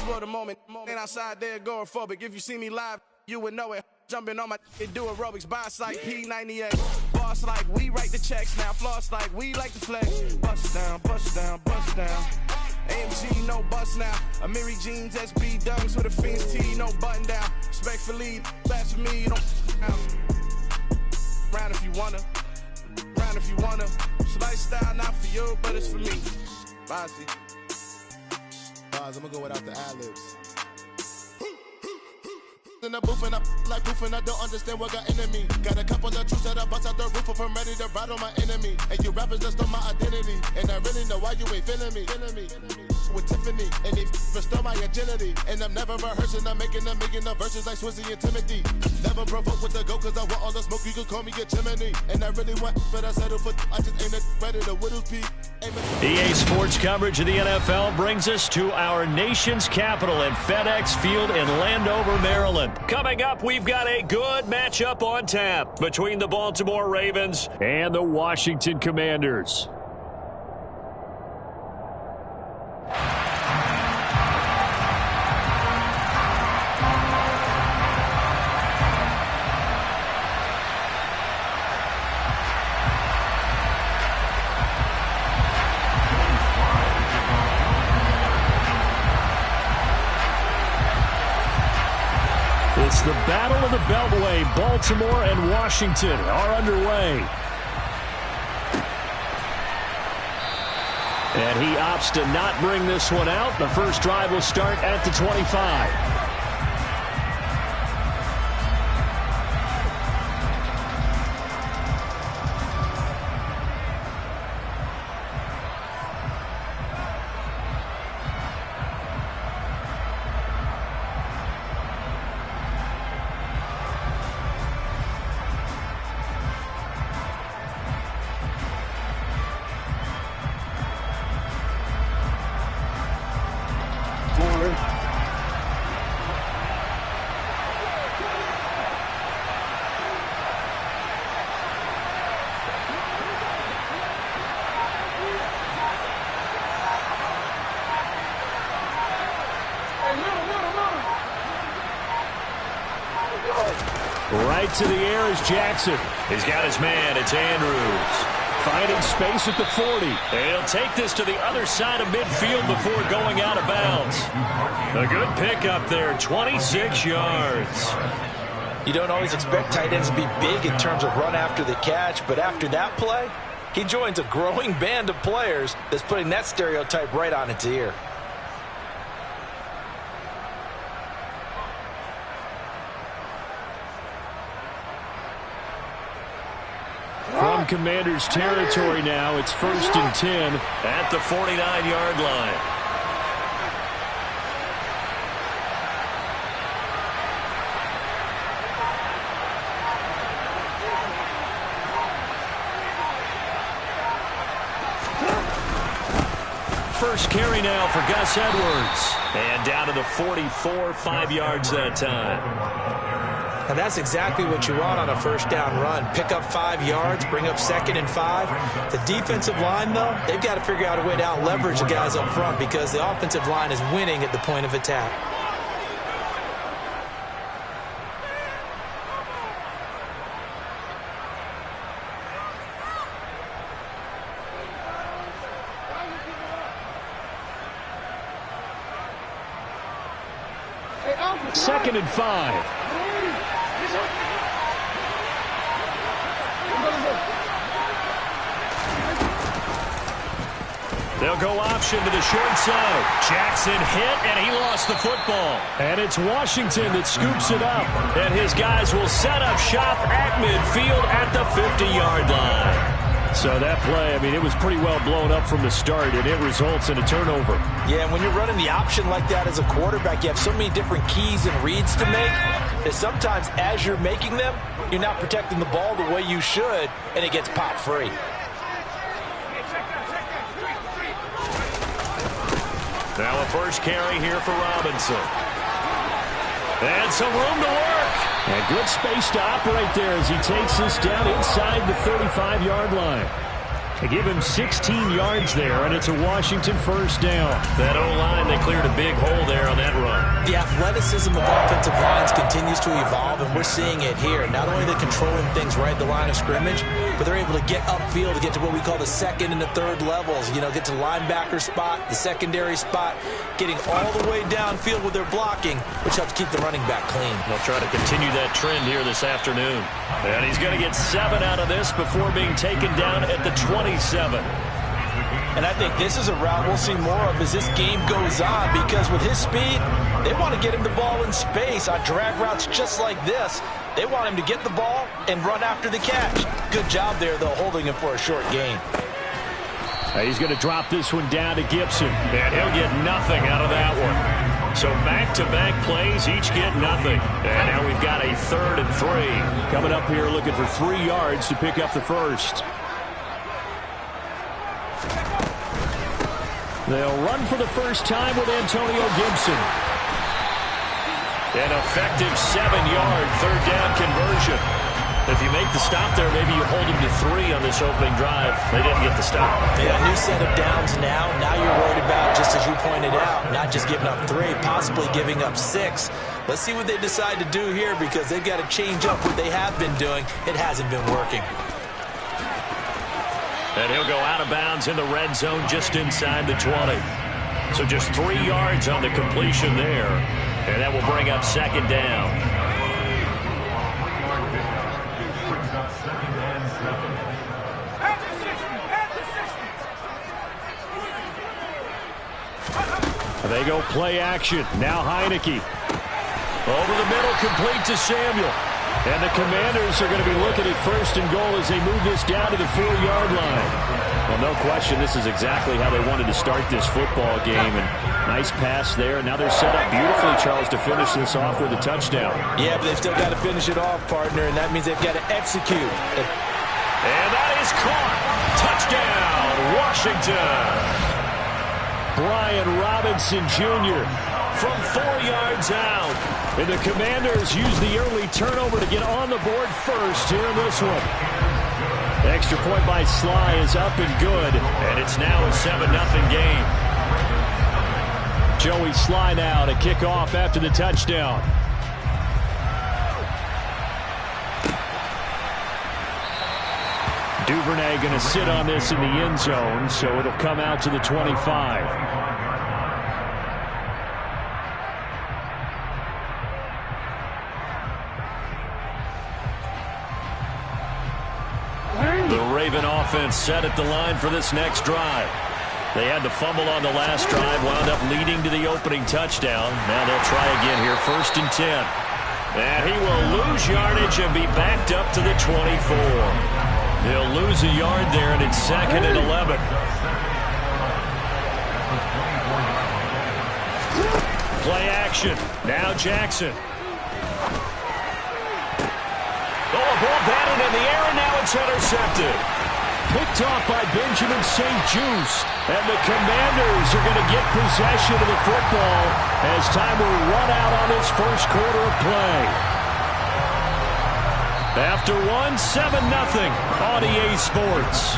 explore the moment. Ain't outside there agoraphobic. If you see me live, you would know it. Jumping on my do aerobics, boss like P98. Boss like we write the checks now. Floss like we like to flex. Bust down, bust down, bust down. AMG, no bust now. Amiri jeans, SB dunks with a Fiends T, no button down. Respectfully, best for me, you don't down. Round if you wanna, round if you wanna. It's lifestyle, not for you, but it's for me. Bossy. I'm gonna go without the ad-libs. In the booth and I like proof and I don't understand what got into me. Got a couple of troops that I bust out the roof if I'm ready to battle my enemy. And you rappers just on my identity. And I really know why you ain't feeling me. With Tiffany and they restore my agility. And I'm never rehearsing, I'm making a million of verses like Swizzy and Timothy. Never provoke with the go cause I want all the smoke, you can call me a chimney. And I really want, but I settle for, I just ain't ready to Widow's Peak. EA Sports coverage of the NFL brings us to our nation's capital at FedEx Field in Landover, Maryland. Coming up, we've got a good matchup on tap between the Baltimore Ravens and the Washington Commanders. It's the Battle of the Beltway. Baltimore and Washington are underway. And he opts to not bring this one out. The first drive will start at the 25. Right to the air is Jackson. He's got his man. It's Andrews. Finding space at the 40. He'll take this to the other side of midfield before going out of bounds. A good pickup there, 26 yards. You don't always expect tight ends to be big in terms of run after the catch, but after that play, he joins a growing band of players that's putting that stereotype right on its ear. From Commanders territory now, it's 1st and 10 at the 49-yard line. First carry now for Gus Edwards. And down to the 44, 5 yards that time. And that's exactly what you want on a first down run. Pick up 5 yards, bring up 2nd and 5. The defensive line, though, they've got to figure out a way to out-leverage the guys up front because the offensive line is winning at the point of attack. Second and 5. They'll go option to the short side. Jackson hit, and he lost the football. And it's Washington that scoops it up. And his guys will set up shop at midfield at the 50-yard line. So that play, I mean, it was pretty well blown up from the start, and it results in a turnover. Yeah, and when you're running the option like that as a quarterback, you have so many different keys and reads to make that sometimes as you're making them, you're not protecting the ball the way you should, and it gets popped free. Now a first carry here for Robinson. And some room to work. And good space to operate there as he takes this down inside the 35-yard line. They give him 16 yards there, and it's a Washington first down. That O-line, they cleared a big hole there on that The athleticism of offensive lines continues to evolve, and we're seeing it here. Not only are they controlling things right at the line of scrimmage, but they're able to get upfield to get to what we call the second and the third levels. You know, get to the linebacker spot, the secondary spot, getting all the way downfield with their blocking, which helps keep the running back clean. They'll try to continue that trend here this afternoon. And he's going to get 7 out of this before being taken down at the 27. And I think this is a route we'll see more of as this game goes on, because with his speed, they want to get him the ball in space on drag routes just like this. They want him to get the ball and run after the catch. Good job there, though, holding him for a short gain. He's going to drop this one down to Gibson, and he'll get nothing out of that one. So back-to-back plays, each get nothing. And now we've got a 3rd and 3. Coming up here looking for 3 yards to pick up the first. They'll run for the first time with Antonio Gibson. An effective 7-yard 3rd down conversion. If you make the stop there, maybe you hold them to 3 on this opening drive. They didn't get the stop. Yeah, new set of downs now. Now you're worried about, just as you pointed out, not just giving up 3, possibly giving up 6. Let's see what they decide to do here, because they've got to change up what they have been doing. It hasn't been working. And he'll go out of bounds in the red zone just inside the 20. So just 3 yards on the completion there. And that will bring up 2nd down. They go play action. Now Heineke. Over the middle, complete to Samuel. And the Commanders are going to be looking at 1st and goal as they move this down to the 4-yard line. Well, no question, this is exactly how they wanted to start this football game. And nice pass there. Now they're set up beautifully, Charles, to finish this off with a touchdown. Yeah, but they've still got to finish it off, partner, and that means they've got to execute. And that is caught. Touchdown, Washington. Brian Robinson Jr. from 4 yards out. And the Commanders use the early turnover to get on the board first here in this one. Extra point by Sly is up and good. And it's now a 7-0 game. Joey Sly now to kick off after the touchdown. Duvernay going to sit on this in the end zone, so it'll come out to the 25. The Raven offense set at the line for this next drive. They had the fumble on the last drive, wound up leading to the opening touchdown. Now they'll try again here, 1st and 10. And he will lose yardage and be backed up to the 24. He'll lose a yard there, and it's 2nd and 11. Play action. Now Jackson. Oh, a ball batted in the air, and now it's intercepted. Picked off by Benjamin St. Juste. And the Commanders are going to get possession of the football as time will run out on this first quarter of play. After one, 7-0 on EA Sports.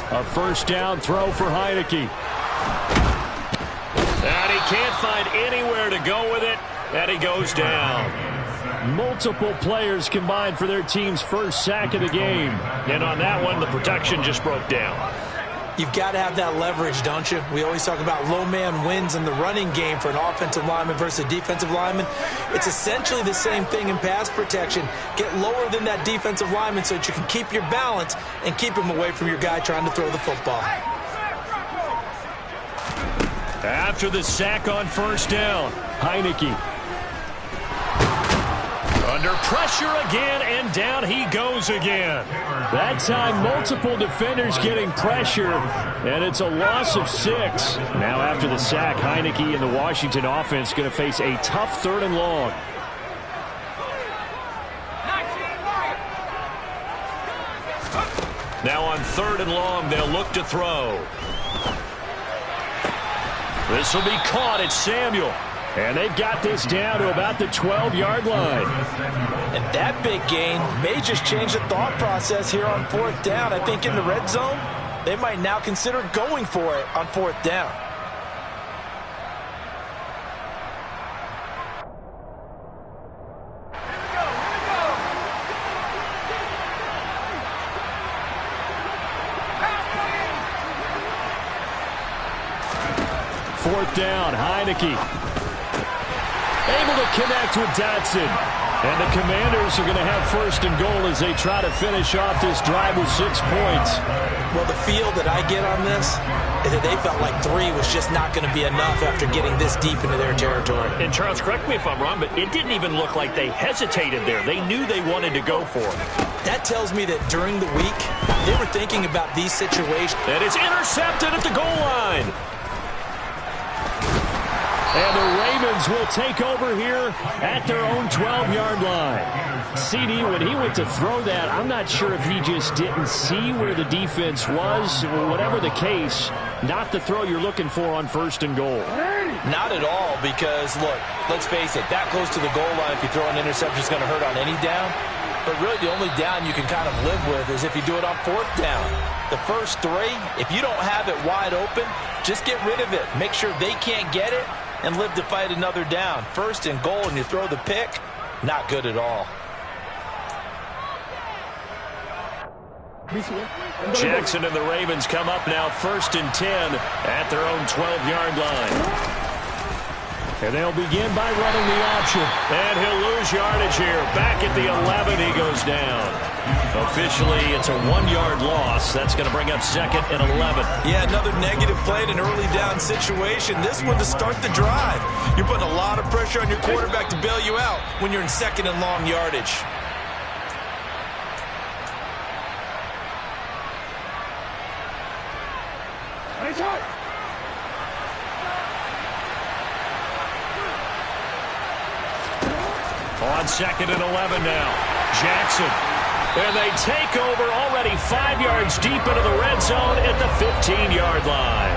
A 1st down throw for Heineke. And he can't find anywhere to go with it, and he goes down. Multiple players combined for their team's first sack of the game. And on that one, the protection just broke down. You've got to have that leverage, don't you? We always talk about low man wins in the running game for an offensive lineman versus a defensive lineman. It's essentially the same thing in pass protection. Get lower than that defensive lineman so that you can keep your balance and keep him away from your guy trying to throw the football. After the sack on 1st down, Heineke. Under pressure again, and down he goes again. That time, multiple defenders getting pressure, and it's a loss of 6. Now after the sack, Heineke and the Washington offense going to face a tough 3rd and long. Now on 3rd and long, they'll look to throw. This will be caught. It's Samuel. And they've got this down to about the 12-yard line. And that big gain may just change the thought process here on 4th down. I think in the red zone, they might now consider going for it on 4th down. Fourth down, Heineke. Able to connect with Dotson. And the Commanders are going to have 1st and goal as they try to finish off this drive with 6 points. Well, the feel that I get on this is that they felt like 3 was just not going to be enough after getting this deep into their territory. And Charles, correct me if I'm wrong, but it didn't even look like they hesitated there. They knew they wanted to go for it. That tells me that during the week, they were thinking about these situations. And it's intercepted at the goal line. And the Ravens will take over here at their own 12-yard line. CD, when he went to throw that, I'm not sure if he just didn't see where the defense was. Whatever the case, not the throw you're looking for on 1st and goal. Not at all, because, look, let's face it, that close to the goal line, if you throw an interception, it's going to hurt on any down. But really, the only down you can kind of live with is if you do it on 4th down. The first 3, if you don't have it wide open, just get rid of it. Make sure they can't get it and live to fight another down. 1st and goal, and you throw the pick, not good at all. Jackson and the Ravens come up now 1st and 10 at their own 12-yard line. And they'll begin by running the option. And he'll lose yardage here. Back at the 11, he goes down. Officially, it's a 1-yard loss. That's going to bring up 2nd and 11. Yeah, another negative play in an early down situation. This one to start the drive. You're putting a lot of pressure on your quarterback to bail you out when you're in 2nd and long yardage. On 2nd and 11 now. Jackson. And they take over already 5 yards deep into the red zone at the 15-yard line.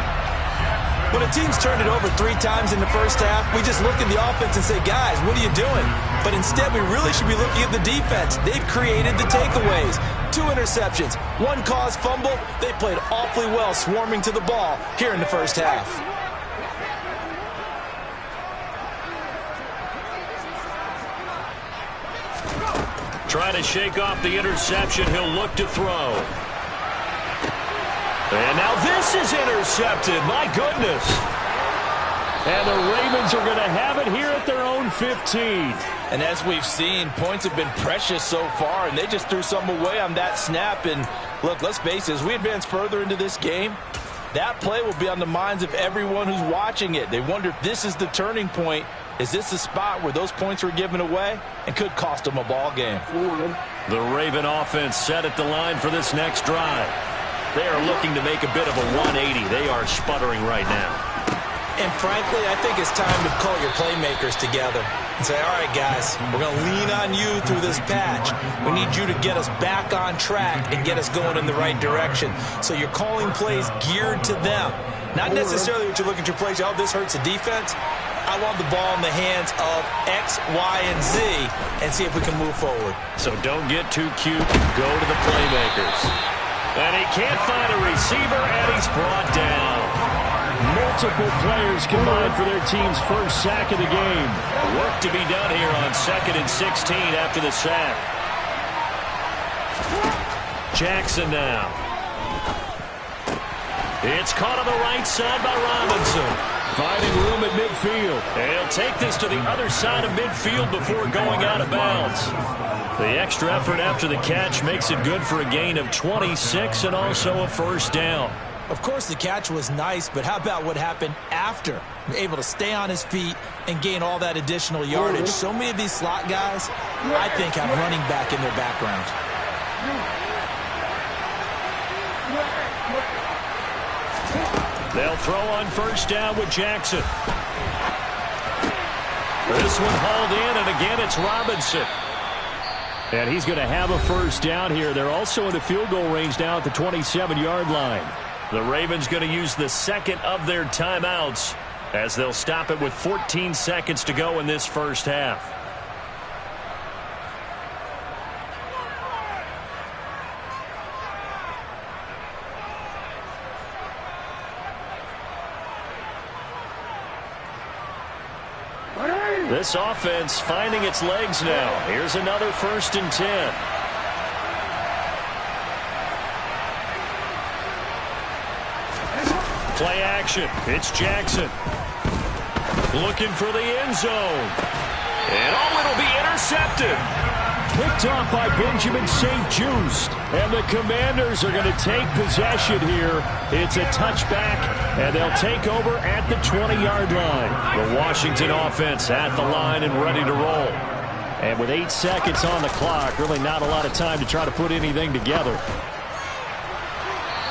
When a team's turned it over 3 times in the first half, we just look at the offense and say, guys, what are you doing? But instead, we really should be looking at the defense. They've created the takeaways. 2 interceptions, 1 caused fumble. They played awfully well swarming to the ball here in the first half. Trying to shake off the interception. He'll look to throw. And now this is intercepted. My goodness. And the Ravens are going to have it here at their own 15. And as we've seen, points have been precious so far, and they just threw some away on that snap. And look, let's face it, as we advance further into this game, that play will be on the minds of everyone who's watching it. They wonder if this is the turning point. Is this the spot where those points were given away and could cost them a ball game? The Raven offense set at the line for this next drive. They are looking to make a bit of a 180. They are sputtering right now. And frankly, I think it's time to call your playmakers together and say, all right, guys, we're going to lean on you through this patch. We need you to get us back on track and get us going in the right direction. So you're calling plays geared to them. Not necessarily what you look at your plays, oh, this hurts the defense. I want the ball in the hands of X, Y, and Z and see if we can move forward. So don't get too cute. Go to the playmakers. And he can't find a receiver, and he's brought down. Multiple players combined for their team's first sack of the game. Work to be done here on 2nd and 16 after the sack. Jackson now. It's caught on the right side by Robinson. Finding room at midfield. And he'll take this to the other side of midfield before going out of bounds. The extra effort after the catch makes it good for a gain of 26 and also a first down. Of course, the catch was nice, but how about what happened after? Able to stay on his feet and gain all that additional yardage. So many of these slot guys, I think, have running back in their background. They'll throw on first down with Jackson. This one hauled in, and again it's Robinson. And he's going to have a first down here. They're also in the field goal range now at the 27-yard line. The Ravens going to use the second of their timeouts as they'll stop it with 14 seconds to go in this first half. This offense finding its legs now. Here's another 1st and 10. Play action. It's Jackson. Looking for the end zone. And it'll be intercepted. Picked off by Benjamin St. Just. And the Commanders are going to take possession here. It's a touchback, and they'll take over at the 20-yard line. The Washington offense at the line and ready to roll. And with 8 seconds on the clock, really not a lot of time to try to put anything together.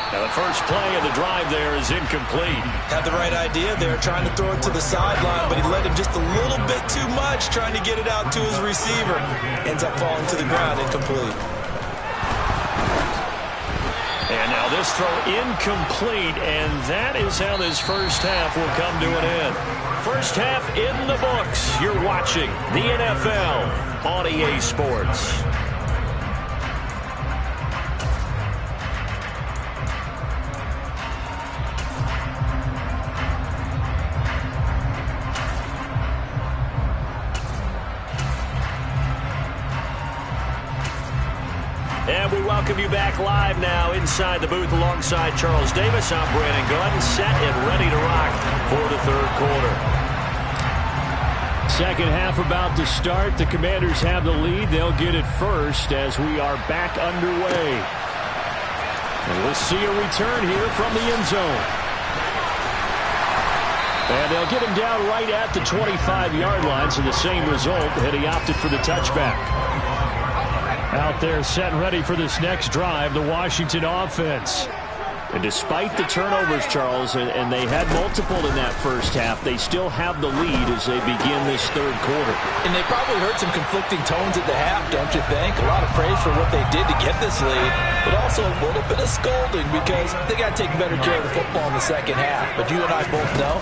Now the first play of the drive there is incomplete. Had the right idea there, trying to throw it to the sideline, but he let him just a little bit too much, trying to get it out to his receiver. Ends up falling to the ground, incomplete. And now this throw incomplete, and that is how this first half will come to an end. First half in the books. You're watching the NFL on EA Sports. And we welcome you back live now inside the booth alongside Charles Davis. I'm Brandon Gordon, set and ready to rock for the third quarter. Second half about to start. The Commanders have the lead. They'll get it first as we are back underway. And we'll see a return here from the end zone. And they'll get him down right at the 25-yard line, so the same result, had he opted for the touchback. Out there set and ready for this next drive, the Washington offense. And despite the turnovers, Charles, and they had multiple in that first half, they still have the lead as they begin this third quarter. And they probably heard some conflicting tones at the half, don't you think? A lot of praise for what they did to get this lead, but also a little bit of scolding because they got to take better care of the football in the second half. But you and I both know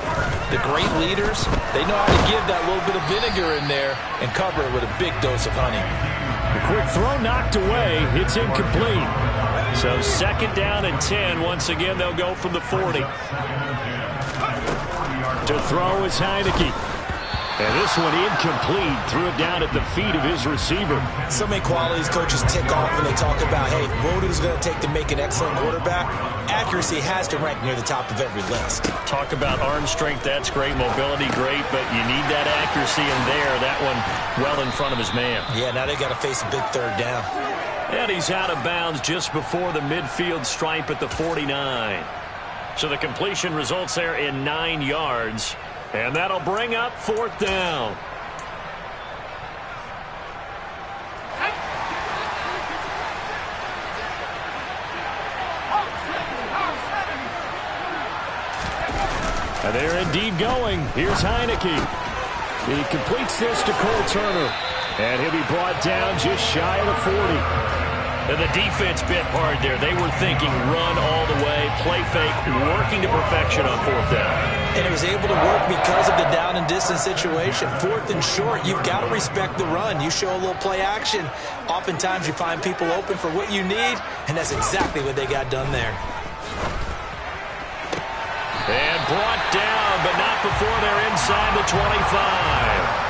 the great leaders, they know how to give that little bit of vinegar in there and cover it with a big dose of honey. The quick throw knocked away. It's incomplete. So second down and 10. Once again, they'll go from the 40. To throw is Heineke. And this one incomplete. Threw it down at the feet of his receiver. So many qualities coaches tick off when they talk about, hey, what is it going to take to make an excellent quarterback? Accuracy has to rank near the top of every list. Talk about arm strength. That's great. Mobility, great. But you need that accuracy in there. That one well in front of his man. Yeah, now they got to face a big third down. And he's out of bounds just before the midfield stripe at the 49. So the completion results there in 9 yards. And that'll bring up fourth down. And they're indeed going. Here's Heineke. He completes this to Cole Turner. And he'll be brought down just shy of the 40. And the defense bit hard there. They were thinking run all the way, play fake, working to perfection on fourth down. And it was able to work because of the down and distance situation. Fourth and short, you've got to respect the run. You show a little play action. Oftentimes you find people open for what you need, and that's exactly what they got done there. And brought down, but not before they're inside the 25.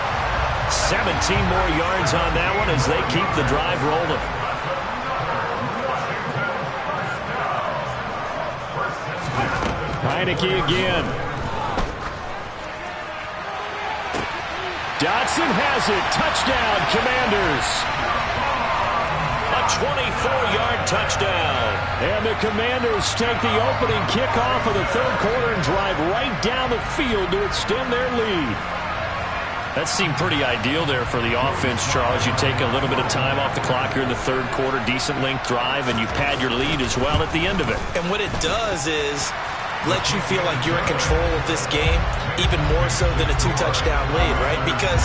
17 more yards on that one as they keep the drive rolling. Heineke again. Dotson has it. Touchdown, Commanders. A 24-yard touchdown. And the Commanders take the opening kickoff of the third quarter and drive right down the field to extend their lead. That seemed pretty ideal there for the offense, Charles. You take a little bit of time off the clock here in the third quarter, decent length drive, and you pad your lead as well at the end of it. And what it does is let you feel like you're in control of this game, even more so than a 2-touchdown lead, right? Because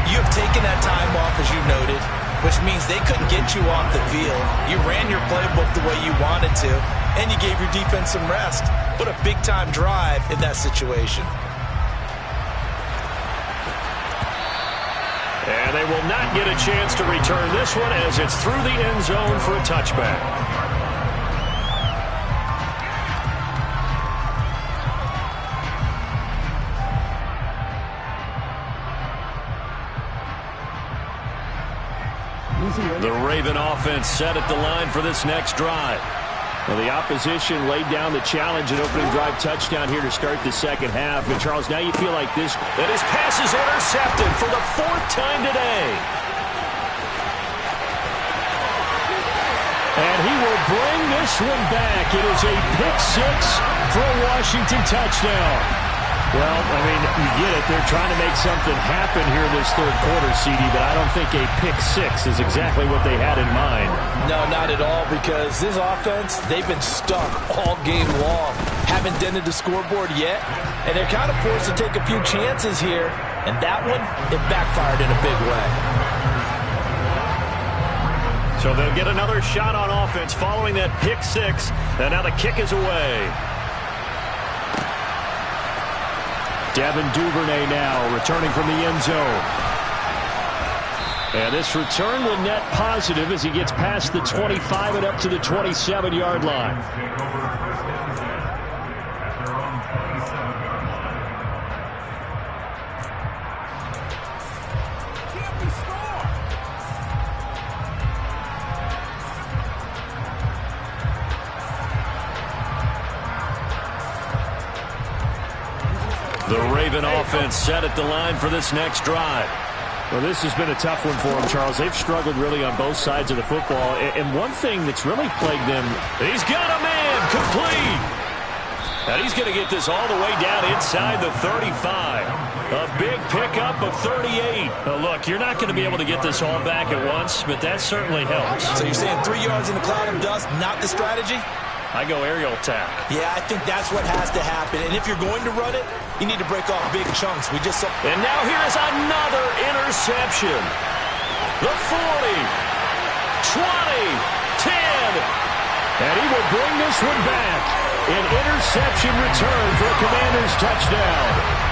you have taken that time off, as you noted, which means they couldn't get you off the field. You ran your playbook the way you wanted to, and you gave your defense some rest. What a big-time drive in that situation. And they will not get a chance to return this one as it's through the end zone for a touchback. The Raven offense set at the line for this next drive. Well, the opposition laid down the challenge and opening drive touchdown here to start the second half. And, Charles, now you feel like this. That his pass is intercepted for the 4th time today. And he will bring this one back. It is a pick six for a Washington touchdown. Well, I mean, you get it. They're trying to make something happen here this third quarter, CD, but I don't think a pick six is exactly what they had in mind. No, not at all, because this offense, they've been stuck all game long. Haven't dented the scoreboard yet, and they're kind of forced to take a few chances here, and that one, it backfired in a big way. So they'll get another shot on offense following that pick six, and now the kick is away. Devin Duvernay now returning from the end zone. And this return will net positive as he gets past the 25 and up to the 27-yard line. The Raven offense set at the line for this next drive. Well, this has been a tough one for them, Charles. They've struggled really on both sides of the football. And one thing that's really plagued them, he's got a man complete. And he's going to get this all the way down inside the 35. A big pickup of 38. Now, look, you're not going to be able to get this all back at once, but that certainly helps. So you're saying 3 yards in the cloud of dust, not the strategy? I go aerial attack. Yeah, I think that's what has to happen. And if you're going to run it, you need to break off big chunks. We just saw. And now here's another interception. The 40, 20, 10. And he will bring this one back. An interception return for a Commanders touchdown.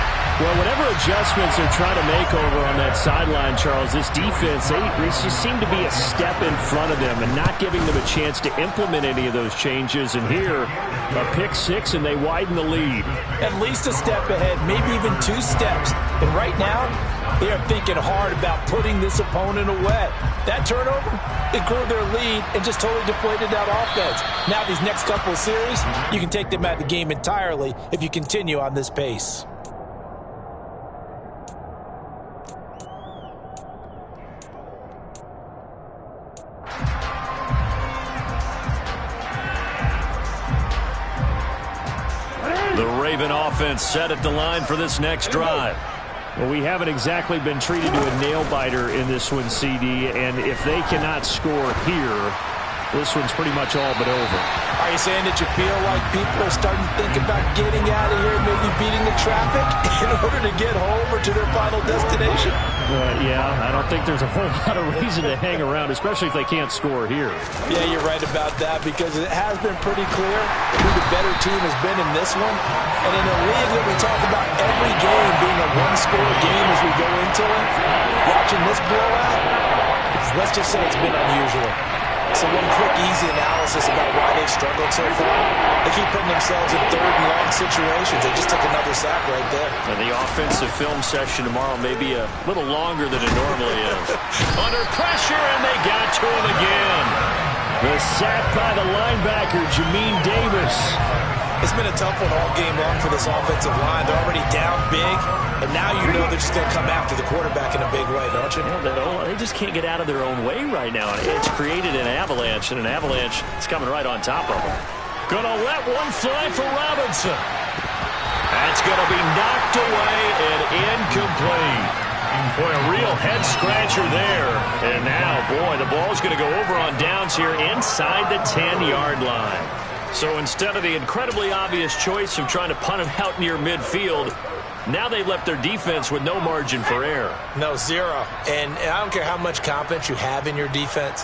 Well, whatever adjustments they're trying to make over on that sideline, Charles, this defense, they just seem to be a step in front of them and not giving them a chance to implement any of those changes. And here, a pick six, and they widen the lead. At least a step ahead, maybe even 2 steps. And right now, they are thinking hard about putting this opponent away. That turnover, it grew their lead and just totally deflated that offense. Now these next couple of series, you can take them out of the game entirely if you continue on this pace. The Raven offense set at the line for this next drive. Well, we haven't exactly been treated to a nail-biter in this one, CD, and if they cannot score here, this one's pretty much all but over. Are you saying that you feel like people are starting to think about getting out of here, maybe beating the traffic in order to get home or to their final destination? Yeah, I don't think there's a whole lot of reason to hang around, especially if they can't score here. Yeah, you're right about that, because it has been pretty clear who the better team has been in this one. And in a league that we talk about every game being a one-score game as we go into it, watching this blowout, let's just say it's been unusual. So one quick, easy analysis about why they've struggled so far. They keep putting themselves in third and long situations. They just took another sack right there. And the offensive film session tomorrow may be a little longer than it normally is. Under pressure, and they got to him again. The sack by the linebacker, Jamin Davis. It's been a tough one all game long for this offensive line. They're already down big, and now you know they're just going to come after the quarterback in a big way, don't you? Yeah, they just can't get out of their own way right now. It's created an avalanche, and an avalanche is coming right on top of them. Gonna let one fly for Robinson. That's going to be knocked away and incomplete. Boy, a real head-scratcher there. And now, boy, the ball's going to go over on downs here inside the 10-yard line. So instead of the incredibly obvious choice of trying to punt it out near midfield, Now they've left their defense with no margin for error. No, zero. And I don't care how much confidence you have in your defense.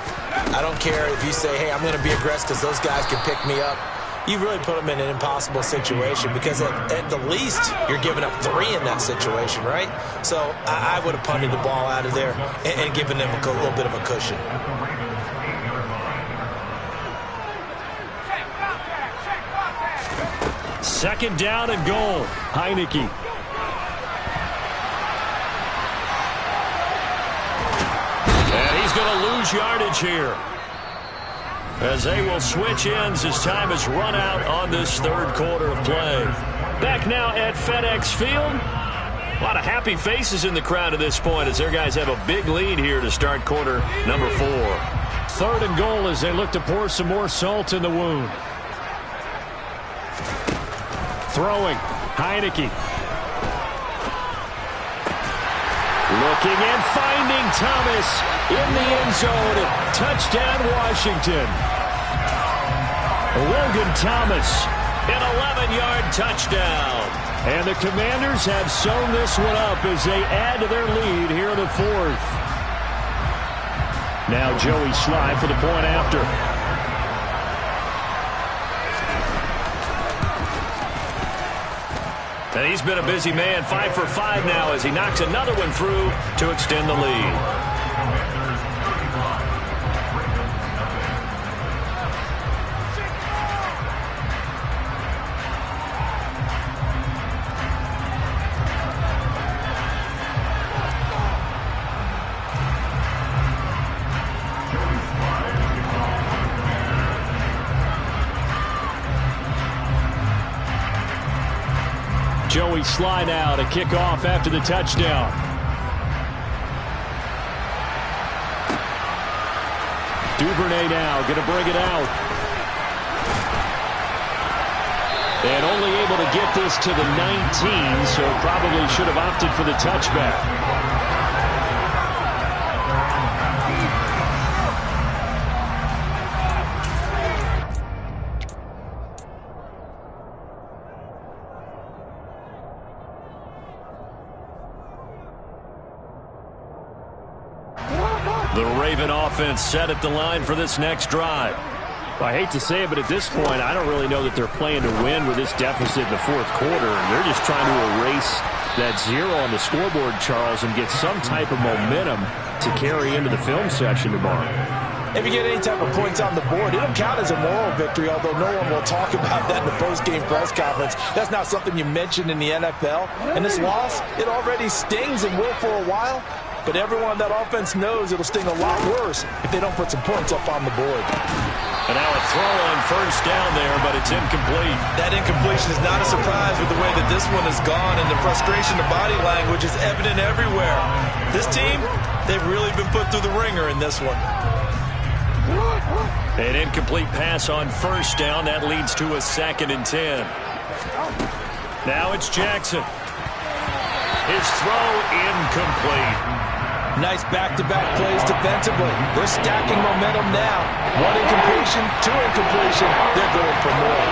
I don't care if you say, hey, I'm going to be aggressive because those guys can pick me up. You really put them in an impossible situation because at the least you're giving up 3 in that situation, right? So I would have punted the ball out of there and given them a little bit of a cushion. Second down and goal. Heineke. And he's going to lose yardage here, as they will switch ends as time has run out on this third quarter of play. Back now at FedEx Field. A lot of happy faces in the crowd at this point as their guys have a big lead here to start quarter number 4. Third and goal as they look to pour some more salt in the wound. Throwing. Heineke. Looking and finding Thomas in the end zone. Touchdown, Washington. Logan Thomas, an 11-yard touchdown. And the Commanders have sewn this one up as they add to their lead here in the 4th. Now Joey Slye for the point after. And he's been a busy man, 5 for 5 now as he knocks another one through to extend the lead. Joey Slye now to kick off after the touchdown. Duvernay now going to bring it out. And only able to get this to the 19, so probably should have opted for the touchback. The Raven offense set at the line for this next drive. Well, I hate to say it, but at this point, I don't really know that they're playing to win with this deficit in the 4th quarter. They're just trying to erase that 0 on the scoreboard, Charles, and get some type of momentum to carry into the film session tomorrow. If you get any type of points on the board, it'll count as a moral victory, although no one will talk about that in the post-game press conference. That's not something you mentioned in the NFL. And this loss, it already stings and will for a while. But everyone on that offense knows it'll sting a lot worse if they don't put some points up on the board. And now a throw on first down there, but it's incomplete. That incompletion is not a surprise with the way that this one has gone, and the frustration of body language is evident everywhere. This team, they've really been put through the ringer in this one. An incomplete pass on first down. That leads to a 2nd and 10. Now it's Jackson. His throw incomplete. Nice back-to-back plays defensively. They're stacking momentum now. 1 incompletion, 2 incompletion. They're going for more.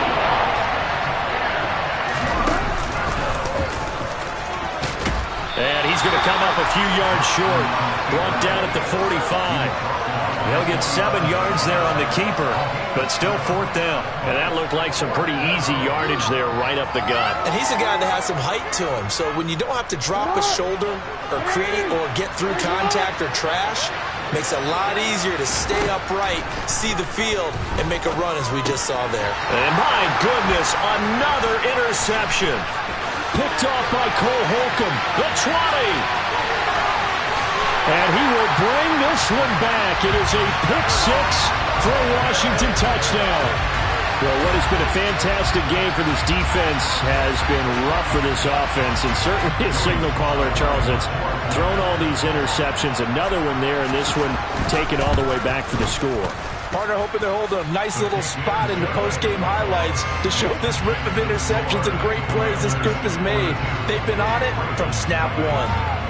And he's going to come up a few yards short. Brought down at the 45. He'll get 7 yards there on the keeper, but still 4th down. And that looked like some pretty easy yardage there right up the gut. And he's a guy that has some height to him, so when you don't have to drop a shoulder or create or get through contact or trash, makes it a lot easier to stay upright, see the field, and make a run as we just saw there. And my goodness, another interception. Picked off by Cole Holcomb. The 20. And he will bring this one back. It is a pick-6 for a Washington touchdown. Well, what has been a fantastic game for this defense has been rough for this offense, and certainly a signal caller, Charles, that's thrown all these interceptions. Another one there, and this one taken all the way back for the score. Partner hoping to hold a nice little spot in the post-game highlights to show this rip of interceptions and great plays this group has made. They've been on it from snap 1.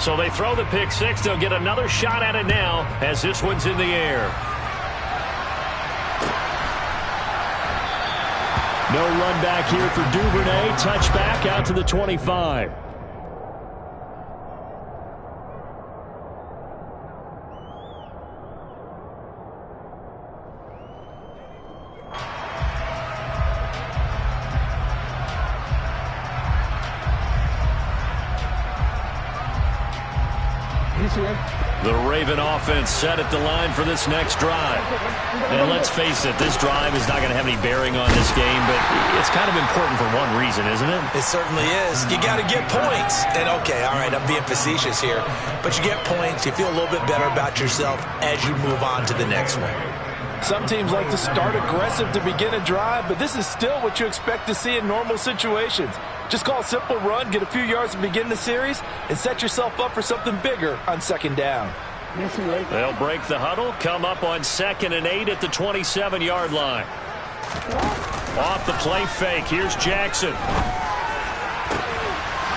So they throw the pick six. They'll get another shot at it now as this one's in the air. No run back here for Duvernay. Touchback out to the 25. The Raven offense set at the line for this next drive. And let's face it, this drive is not going to have any bearing on this game, but it's kind of important for one reason, isn't it? It certainly is. You got to get points. And, okay, all right, I'm being facetious here. But you get points, you feel a little bit better about yourself as you move on to the next one. Some teams like to start aggressive to begin a drive, but this is still what you expect to see in normal situations. Just call a simple run, get a few yards to begin the series, and set yourself up for something bigger on second down. They'll break the huddle, come up on 2nd and 8 at the 27-yard line. Off the play fake, here's Jackson.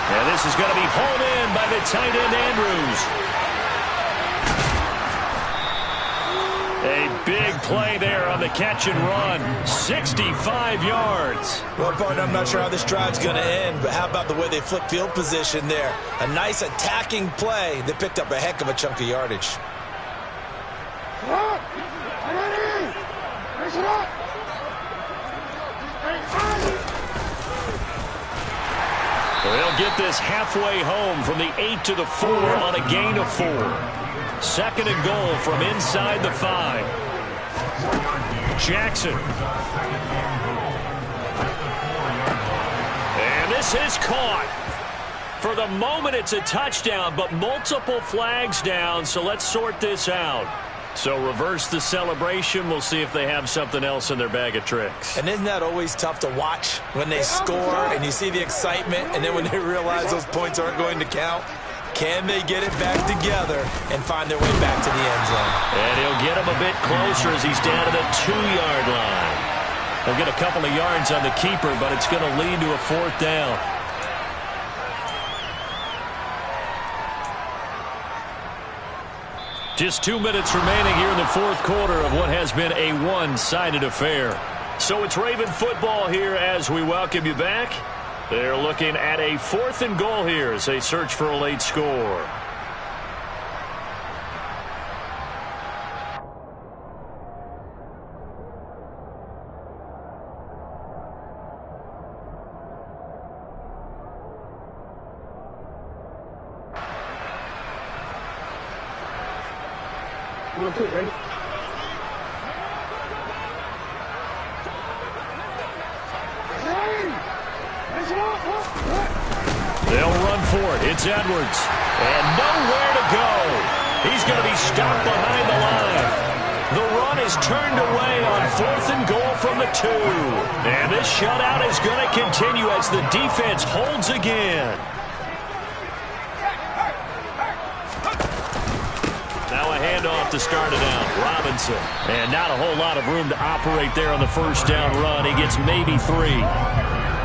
And this is going to be hauled in by the tight end Andrews. A big play there on the catch and run. 65 yards. Well, partner, I'm not sure how this drive's going to end, but how about the way they flip field position there? A nice attacking play that picked up a heck of a chunk of yardage. They'll get this halfway home from the 8 to the 4 on a gain of 4. 2nd and goal from inside the 5. Jackson. And this is caught. For the moment, it's a touchdown, but multiple flags down, so let's sort this out. So reverse the celebration. We'll see if they have something else in their bag of tricks. And isn't that always tough to watch when they score and you see the excitement, and then when they realize those points aren't going to count? Can they get it back together and find their way back to the end zone? And he'll get him a bit closer as he's down to the 2-yard line. They'll get a couple of yards on the keeper, but it's going to lead to a 4th down. Just 2 minutes remaining here in the 4th quarter of what has been a one-sided affair. So it's Raven football here as we welcome you back. They're looking at a 4th and goal here as they search for a late score. Ready? They'll run for it. It's Edwards. And nowhere to go. He's going to be stopped behind the line. The run is turned away on 4th and goal from the 2. And this shutout is going to continue as the defense holds again. Now a handoff to start it out. Robinson. And not a whole lot of room to operate there on the first down run. He gets maybe 3.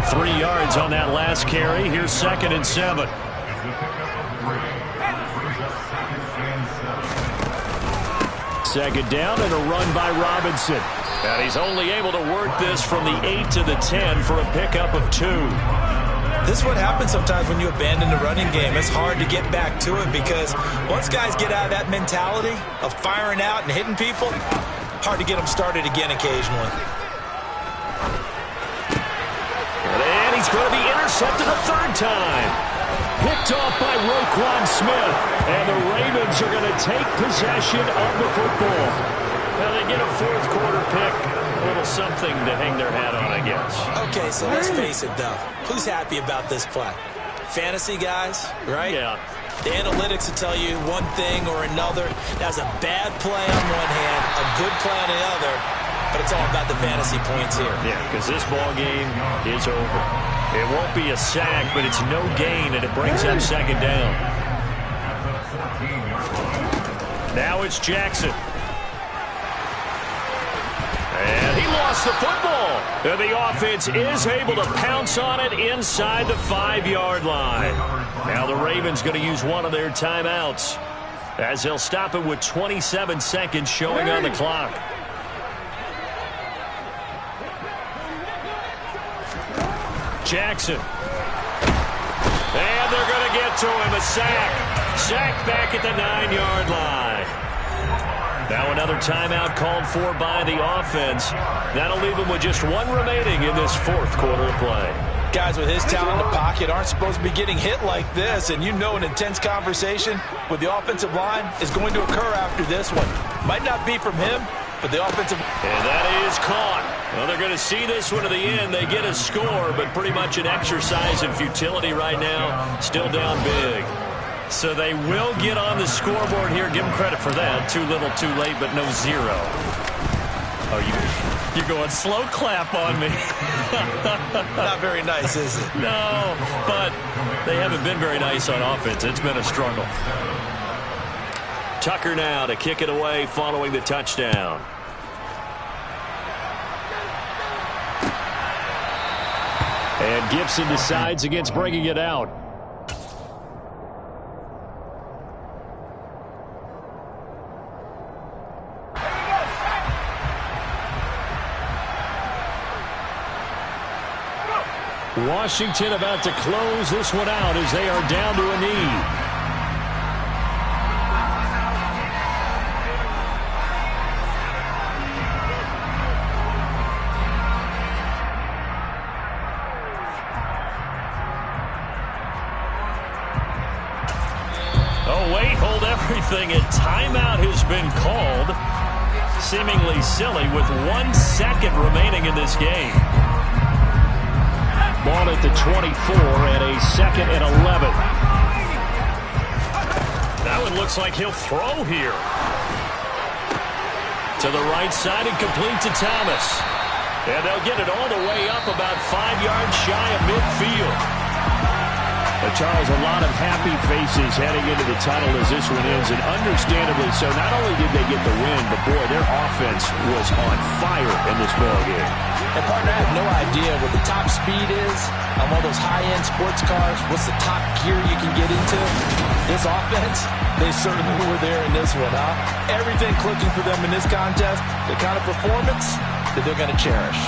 3 yards on that last carry. Here's 2nd and 7. Second down and a run by Robinson. And he's only able to work this from the 8 to the 10 for a pickup of 2. This is what happens sometimes when you abandon the running game. It's hard to get back to it because once guys get out of that mentality of firing out and hitting people, hard to get them started again occasionally. And he's going to be intercepted a 3rd time. Picked off by Roquan Smith. And the Ravens are going to take possession of the football. Now they get a 4th quarter pick. A little something to hang their hat on, I guess. Okay, so let's face it, though. Who's happy about this play? Fantasy guys, right? Yeah. The analytics will tell you one thing or another. That's a bad play on one hand, a good play on the other, but it's all about the fantasy points here. Yeah, because this ball game is over. It won't be a sack, but it's no gain, and it brings up 2nd down. Now it's Jackson. And he lost lost the football. And the offense is able to pounce on it inside the 5-yard line. Now the Ravens going to use one of their timeouts, as they'll stop it with 27 seconds showing on the clock. Jackson. And they're going to get to him. A sack. Sack back at the 9-yard line. Now another timeout called for by the offense. That'll leave him with just one remaining in this fourth quarter of play. Guys with his talent in the pocket aren't supposed to be getting hit like this, and you know an intense conversation with the offensive line is going to occur after this one. Might not be from him, but the offensive... And that is caught. Well, they're going to see this one to the end. They get a score, but pretty much an exercise in futility right now. Still down big. So they will get on the scoreboard here. Give them credit for that. Too little, too late, but no zero. Oh, you're going slow clap on me. Not very nice, is it? No, but they haven't been very nice on offense. It's been a struggle. Tucker now to kick it away following the touchdown. And Gibson decides against bringing it out. Washington about to close this one out as they are down to a knee. Oh, wait, hold everything. A timeout has been called. Seemingly silly with 1 second remaining in this game. Ball at the 24 and a 2nd and 11. That one looks like he'll throw here. To the right side and complete to Thomas. And they'll get it all the way up about 5 yards shy of midfield. Charles, a lot of happy faces heading into the tunnel as this one ends, and understandably so. Not only did they get the win, but boy, their offense was on fire in this ballgame. And partner, I have no idea what the top speed is on one of those high-end sports cars. What's the top gear you can get into? This offense, they certainly were there in this one, huh? Everything clicking for them in this contest, the kind of performance that they're going to cherish.